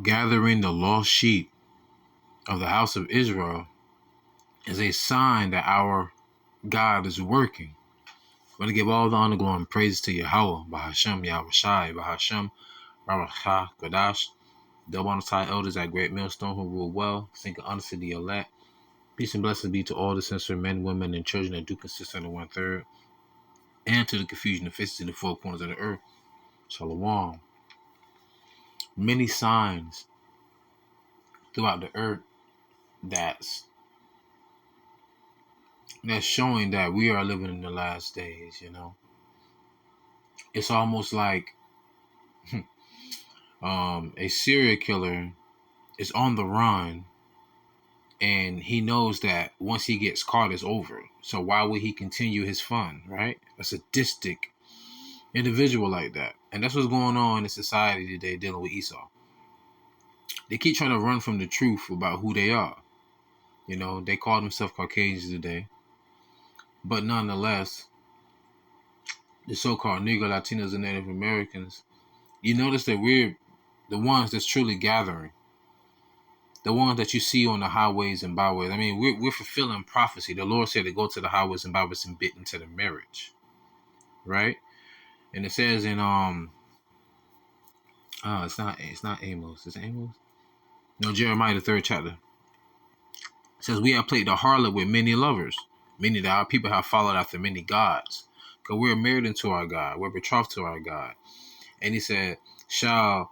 gathering the lost sheep of the house of Israel is a sign that our God is working. I want to give all the honor, glory, and praise to Yahawah, Bahasham, YAHAWASHI, Bahasham, RAWACHAA, QADASH, the Most High elders at Great Millstone who rule well, sing honor to the elect. Peace and blessings be to all the sincere men, women, and children that do consist of the 1/3, and to the confusion of faces in the four corners of the earth. Shalom. Many signs throughout the earth that's showing that we are living in the last days, you know. It's almost like a serial killer is on the run, and he knows that once he gets caught, it's over. So why would he continue his fun, right? A sadistic individual like that. And that's what's going on in society today dealing with Esau. They keep trying to run from the truth about who they are. You know, they call themselves Caucasians today. But nonetheless, the so-called Negro, Latinos, and Native Americans, you notice that we're the ones that's truly gathering. The ones that you see on the highways and byways. I mean, we're fulfilling prophecy. The Lord said to go to the highways and byways and bid into the marriage. Right? And it says in it's not Amos. Is it Amos? No, Jeremiah, the 3rd chapter. It says, we have played the harlot with many lovers, meaning that our people have followed after many gods. Because we're married unto our God. We're betrothed to our God. And he said, shall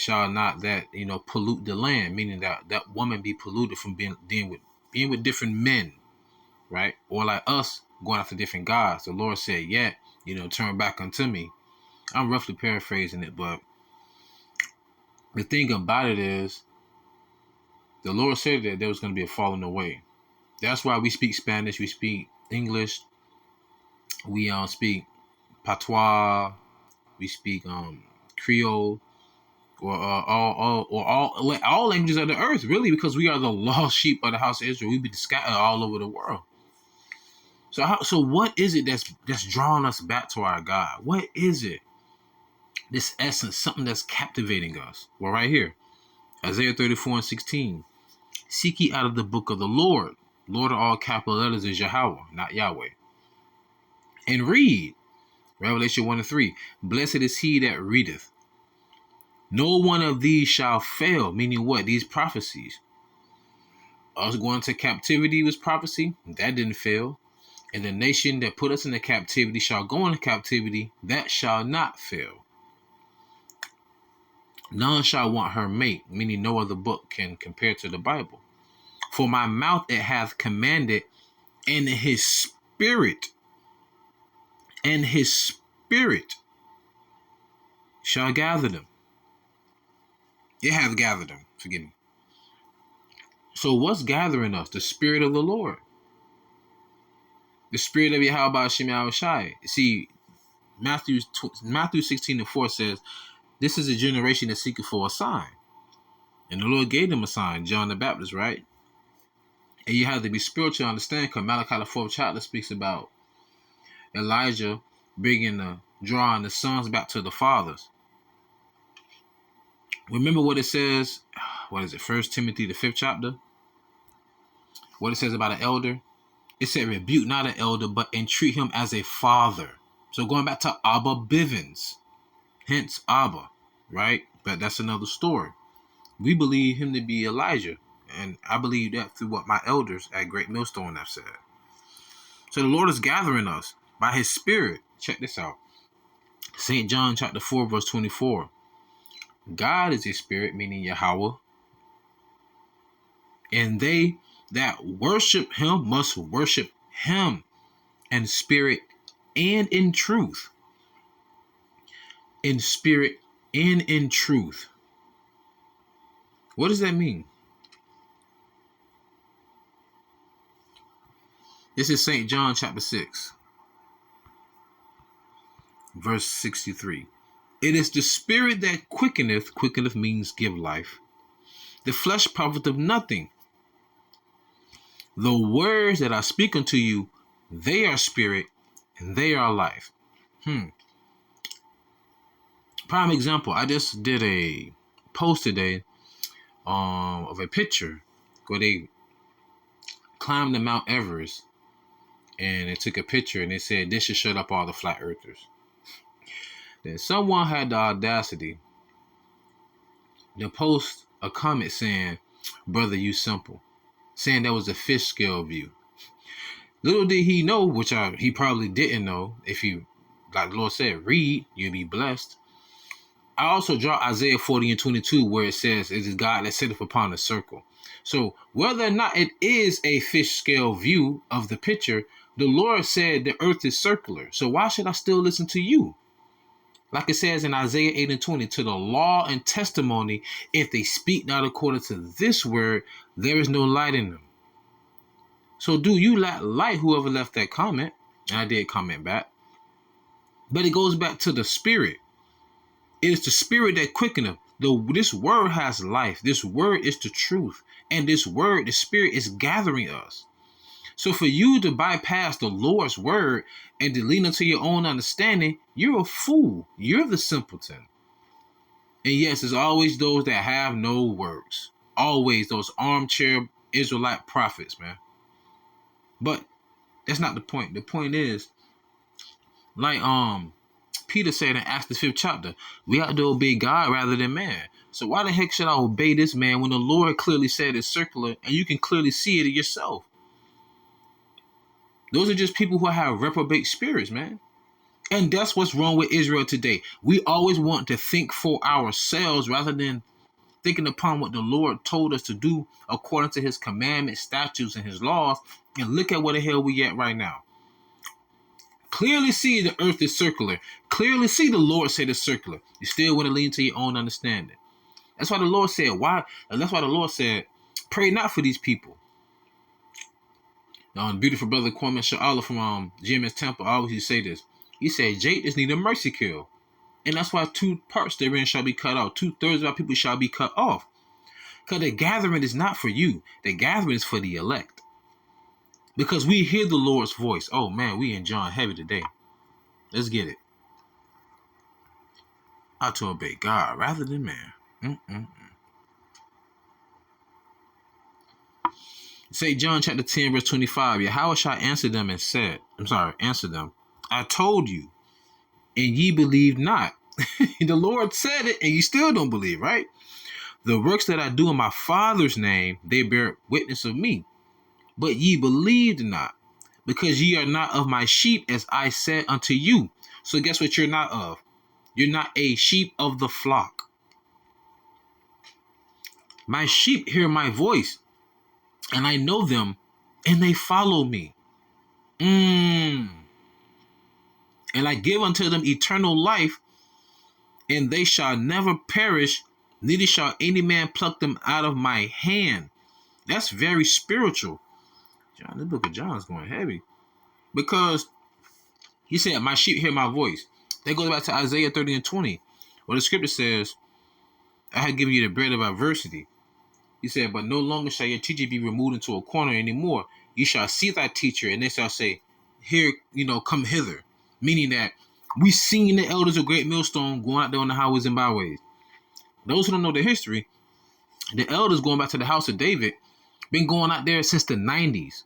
not that, pollute the land, meaning that woman be polluted from being with different men, right? Or like us going after different gods. The Lord said, turn back unto me. I'm roughly paraphrasing it, but the thing about it is, the Lord said that there was going to be a falling away. That's why we speak Spanish, we speak English, we speak patois, we speak Creole, or all languages of the earth, really, because we are the lost sheep of the house of Israel. We be scattered all over the world. So what is it that's drawing us back to our God? What is it? This essence, something that's captivating us. Well, right here, Isaiah 34:16. Seek ye out of the book of the Lord. Lord of all capital letters is Yahawah, not Yahweh. And read Revelation 1:3. Blessed is he that readeth. No one of these shall fail. Meaning what? These prophecies. Us going to captivity was prophecy. That didn't fail. And the nation that put us into captivity shall go into captivity. That shall not fail. None shall want her mate. Meaning no other book can compare to the Bible. For my mouth it hath commanded, and his spirit shall gather them. It hath gathered them. Forgive me. So what's gathering us? The Spirit of the Lord. The Spirit of YAHAWASHI. See, Matthew 16:4 says, this is a generation that seeketh for a sign. And the Lord gave them a sign, John the Baptist, right? And you have to be spiritual to understand, because Malachi the 4th chapter speaks about Elijah drawing the sons back to the fathers. Remember what it says, 1 Timothy the 5th chapter? What it says about an elder? It said, rebuke not an elder, but entreat him as a father. So going back to Abba Bivens, hence Abba, right? But that's another story. We believe him to be Elijah. And I believe that through what my elders at Great Millstone have said. So the Lord is gathering us by his Spirit. Check this out. St. John chapter 4, verse 24. God is a spirit, meaning Yahawah. And they that worship him must worship him in spirit and in truth. In spirit and in truth. What does that mean? This is St. John chapter 6, verse 63. It is the spirit that quickeneth. Quickeneth means give life. The flesh profiteth nothing. The words that I speak unto you, they are spirit and they are life. Prime example, I just did a post today of a picture where they climbed the Mount Everest, and it took a picture, and they said this should shut up all the flat earthers. Then someone had the audacity to post a comment saying, "Brother, you simple," saying that was a fish scale view. Little did he know, which he probably didn't know. If you, like the Lord said, read, you'll be blessed. I also draw Isaiah 40:22, where it says, "It is God that sitteth upon a circle." So whether or not it is a fish scale view of the picture, the Lord said the earth is circular. So why should I still listen to you? Like it says in Isaiah 8:20, "To the law and testimony, if they speak not according to this word, there is no light in them." So do you lack light, whoever left that comment? And I did comment back. But it goes back to the spirit. It is the spirit that quickeneth. This word has life. This word is the truth. And this word, the spirit, is gathering us. So for you to bypass the Lord's word and to lean into your own understanding, you're a fool. You're the simpleton. And yes, there's always those that have no works. Always those armchair Israelite prophets, man. But that's not the point. The point is, like Peter said in Acts the 5th chapter, we have to obey God rather than man. So why the heck should I obey this man when the Lord clearly said it's circular and you can clearly see it yourself? Those are just people who have reprobate spirits, man. And that's what's wrong with Israel today. We always want to think for ourselves rather than thinking upon what the Lord told us to do according to his commandments, statutes, and his laws. And look at where the hell we at right now. Clearly see the earth is circular. Clearly see the Lord said it's circular. You still want to lean to your own understanding. That's why the Lord said, that's why the Lord said, pray not for these people. Now, beautiful brother Kwame Sha'ala from GMS Temple, I always used to say this. He said, Jade is need a mercy kill. And that's why 2 parts therein shall be cut off. 2/3 of our people shall be cut off. Because the gathering is not for you. The gathering is for the elect. Because we hear the Lord's voice. Oh man, we in John heavy today. Let's get it. How to obey God rather than man. Say John chapter 10 verse 25. YAHAWASHI answered them and said, answer them. I told you, and ye believe not. The Lord said it, and you still don't believe, right? The works that I do in my Father's name, they bear witness of me. But ye believed not, because ye are not of my sheep, as I said unto you. So guess what you're not of? You're not a sheep of the flock. My sheep hear my voice, and I know them, and they follow me. And I give unto them eternal life, and they shall never perish, neither shall any man pluck them out of my hand. That's very spiritual. John, the book of John is going heavy. Because he said, my sheep hear my voice. That goes back to Isaiah 30:20, where the scripture says, I have given you the bread of adversity. He said, but no longer shall your teacher be removed into a corner anymore. You shall see thy teacher, and they shall say, here, come hither. Meaning that we seen the elders of Great Millstone going out there on the highways and byways. Those who don't know the history, the elders going back to the house of David, been going out there since the 90s.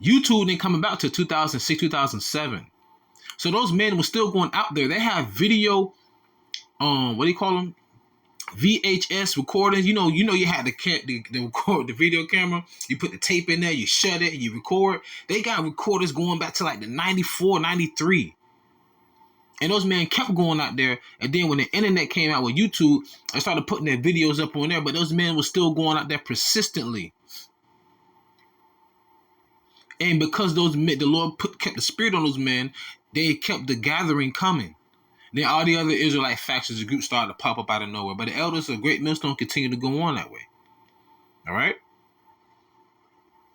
YouTube didn't come about to 2006, 2007. So those men were still going out there. They have video, what do you call them? VHS recordings. You had the record the video camera. You put the tape in there, you shut it, and you record. They got recorders going back to like the 94, 93. And those men kept going out there. And then when the internet came out with YouTube, I started putting their videos up on there. But those men were still going out there persistently. And because those men, the Lord kept the spirit on those men, they kept the gathering coming. Then all the other Israelite factions and groups started to pop up out of nowhere. But the elders of Great Millstone continue to go on that way. All right?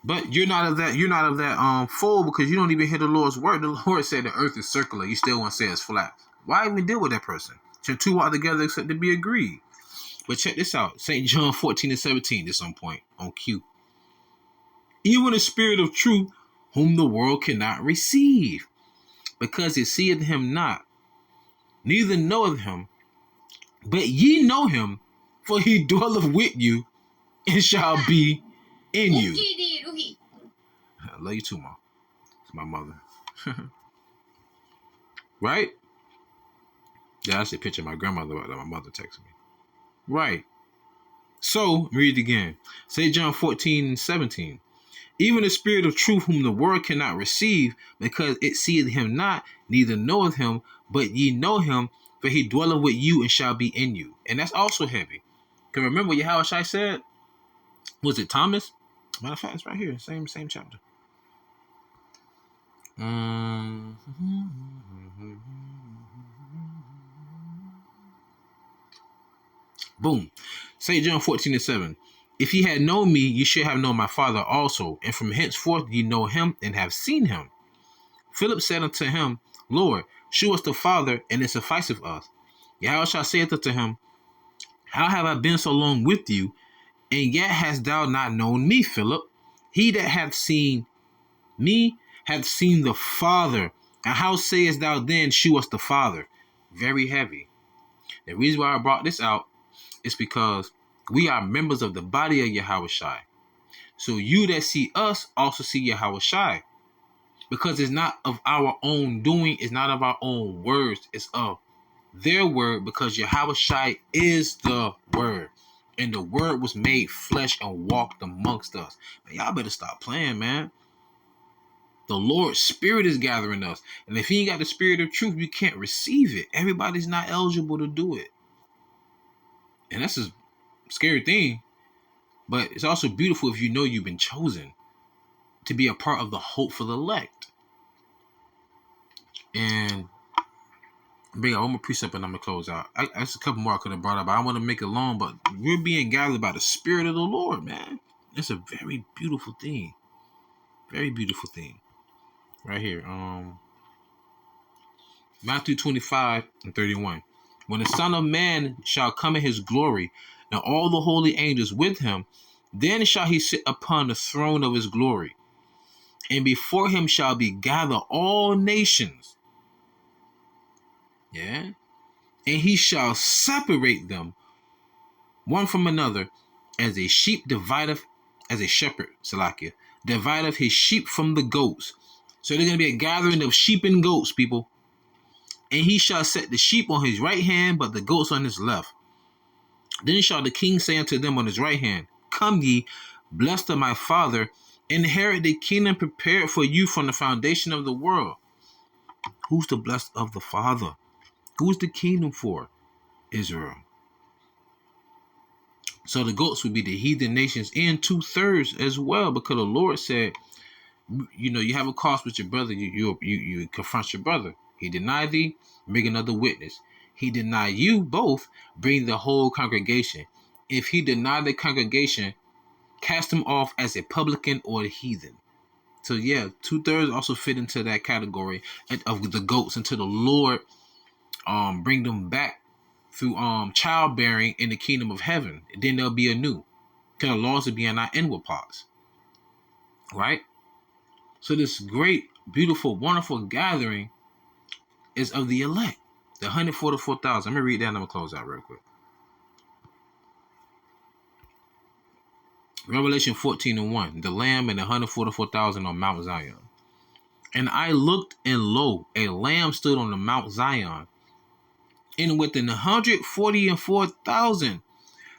But you're not of that fold, because you don't even hear the Lord's word. The Lord said the earth is circular. You still want to say it's flat. Why even deal with that person? Should 2 walk together except to be agreed? But check this out. St. John 14:17. This on point. On cue. Even the spirit of truth, whom the world cannot receive, because it seeth him not, neither knoweth him. But ye know him, for he dwelleth with you and shall be in you. I love you too, Mom. It's my mother. Right? Yeah, that's a picture of my grandmother that my mother texted me. Right. So, read it again. Say John 14:17. Even the Spirit of truth whom the world cannot receive, because it seeth him not, neither knoweth him, but ye know him, for he dwelleth with you and shall be in you. And that's also heavy. Can remember what YAHAWASHI said? Was it Thomas? Matter of fact, it's right here. Same chapter. Boom. St. John 14:7. If ye had known me, ye should have known my Father also, and from henceforth ye know him and have seen him. Philip said unto him, Lord, shew us the Father, and it sufficeth us. Yahushua saith unto him, How have I been so long with you, and yet hast thou not known me, Philip? He that hath seen me hath seen the Father. And how sayest thou then, shew us the Father? Very heavy. The reason why I brought this out is because we are members of the body of Yahawashi. So you that see us also see Yahawashi. Because it's not of our own doing, it's not of our own words, it's of their word, because Yahawashi is the word. And the word was made flesh and walked amongst us. Man, y'all better stop playing, man. The Lord's Spirit is gathering us. And if he ain't got the Spirit of truth, you can't receive it. Everybody's not eligible to do it. And that's a scary thing. But it's also beautiful if you know you've been chosen to be a part of the hopeful elect. And bring out one more precept and I'm going to close out. That's a couple more I could have brought up, but I want to make it long. But we're being gathered by the Spirit of the Lord, man. It's a very beautiful thing. Very beautiful thing. Right here. Matthew 25:31. When the Son of Man shall come in his glory, and all the holy angels with him, then shall he sit upon the throne of his glory. And before him shall be gathered all nations. Yeah. And he shall separate them one from another, as a shepherd, Salakia, divideth his sheep from the goats. So there's going to be a gathering of sheep and goats, people. And he shall set the sheep on his right hand, but the goats on his left. Then shall the king say unto them on his right hand, Come ye, blessed of my Father, inherit the kingdom prepared for you from the foundation of the world. Who's the blessed of the Father? Who's the kingdom for? Israel. So the goats would be the heathen nations and 2/3 as well, because the Lord said, you know, you have a cause with your brother, you confront your brother. He deny thee, bring another witness. He deny you both, bring the whole congregation. If he deny the congregation, cast him off as a publican or a heathen. So yeah, 2/3 also fit into that category of the goats until the Lord bring them back through childbearing in the kingdom of heaven. And then there'll be a new. Because the laws will be in our inward parts. Right? So this great, beautiful, wonderful gathering is of the elect. The 144,000. Let me read that and I'm going to close out real quick. Revelation 14:1. The Lamb and the 144,000 on Mount Zion. And I looked, and lo, a Lamb stood on the Mount Zion, and within 144,000,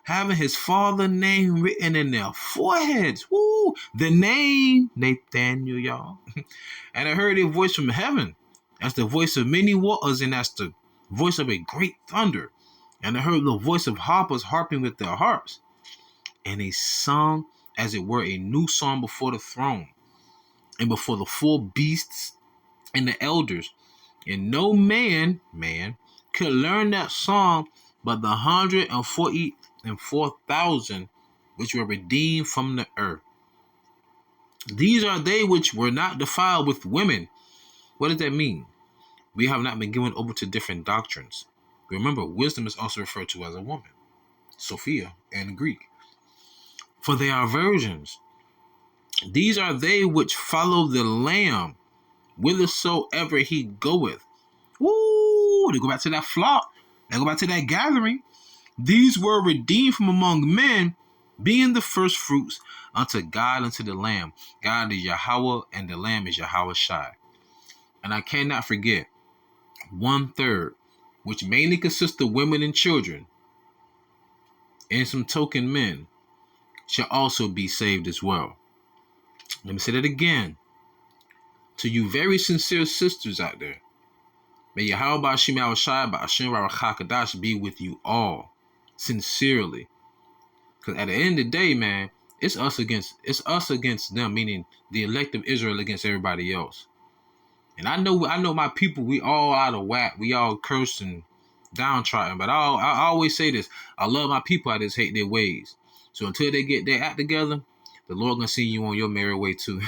having his Father's name written in their foreheads. Woo! The name Nathaniel, y'all. And I heard a voice from heaven. That's the voice of many waters, and that's the voice of a great thunder. And I heard the voice of harpers harping with their harps. And they sung, as it were, a new song before the throne, and before the 4 beasts and the elders. And no man could learn that song but the 144,000 which were redeemed from the earth. These are they which were not defiled with women. What does that mean? We have not been given over to different doctrines. Remember, wisdom is also referred to as a woman, Sophia, in Greek. For they are virgins. These are they which follow the Lamb, whithersoever he goeth. Woo! They go back to that flock. They go back to that gathering. These were redeemed from among men, being the first fruits unto God, unto the Lamb. God is Yahawah, and the Lamb is YAHAWASHI. And I cannot forget 1/3, which mainly consists of women and children, and some token men, shall also be saved as well. Let me say that again. To you very sincere sisters out there, may Yahawah Ba'ashim Yahawashi Ba'ashim RAWACHAA QADASH be with you all, sincerely. Because at the end of the day, man, it's us against them, meaning the elect of Israel against everybody else. And I know my people, we all out of whack. We all cursed and downtrodden. But I always say this. I love my people. I just hate their ways. So until they get their act together, the Lord gonna see you on your merry way too.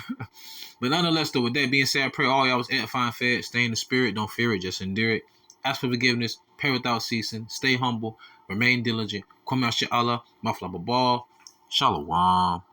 But nonetheless, though, with that being said, I pray all y'all was edifying, fed, stay in the spirit, don't fear it, just endure it. Ask for forgiveness, pray without ceasing, stay humble, remain diligent. Kwame Allah, Mafla Babal, Shalom.